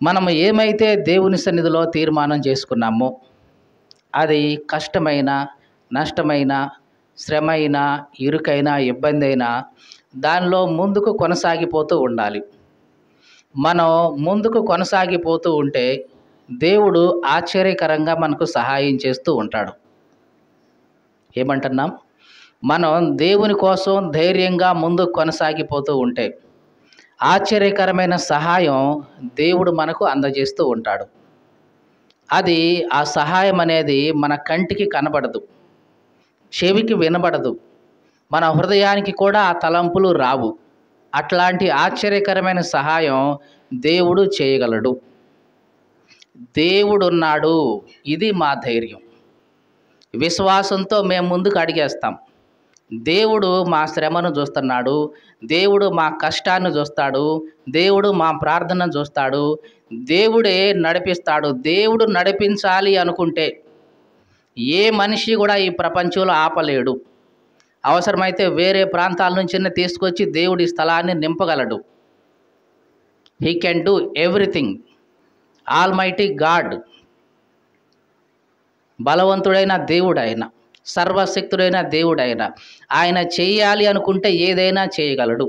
మనం ఏమైతే దేవుని సన్నిధిలో తీర్మానం చేసుకున్నామో అది కష్టమైన, నష్టమైన, శ్రమైన, ఇరుకైన, ఇబ్బందైనా దానిలో ముందుకు కొనసాగిపోతూ ఉండాలి. మనం ముందుకు కొనసాగిపోతూ ఉంటే దేవుడు ఆశ్చర్యకరంగా మనకు సహాయం చేస్తూ ఉంటాడు. ఏమంటున్నాం? మనం దేవుని కోసం ధైర్యంగా ముందుకు కొనసాగిపోతూ ఉంటే ఆశ్చర్యకరమైన సహాయం దేవుడు మనకు అందజేస్తూ ఉంటాడు. అది ఆ సహాయం అనేది మన కంటికి కనబడదు, చెవికి వినబడదు, మన హృదయానికి కూడా ఆ తలంపులు రావు. అట్లాంటి ఆశ్చర్యకరమైన సహాయం దేవుడు చేయగలడు. దేవుడున్నాడు, ఇది మా ధైర్యం. విశ్వాసంతో మేము ముందుకు అడిగేస్తాం. దేవుడు మా శ్రమను చూస్తున్నాడు, దేవుడు మా కష్టాన్ని చూస్తాడు, దేవుడు మా ప్రార్థనను చూస్తాడు, దేవుడే నడిపిస్తాడు. దేవుడు నడిపించాలి అనుకుంటే ఏ మనిషి కూడా ఈ ప్రపంచంలో ఆపలేడు. అవసరమైతే వేరే ప్రాంతాల నుంచి తీసుకొచ్చి దేవుడి స్థలాన్ని నింపగలడు. He can do everything. Almighty God, బలవంతుడైన దేవుడైన, సర్వశక్తుడైన దేవుడైన ఆయన చేయాలి అనుకుంటే ఏదైనా చేయగలడు.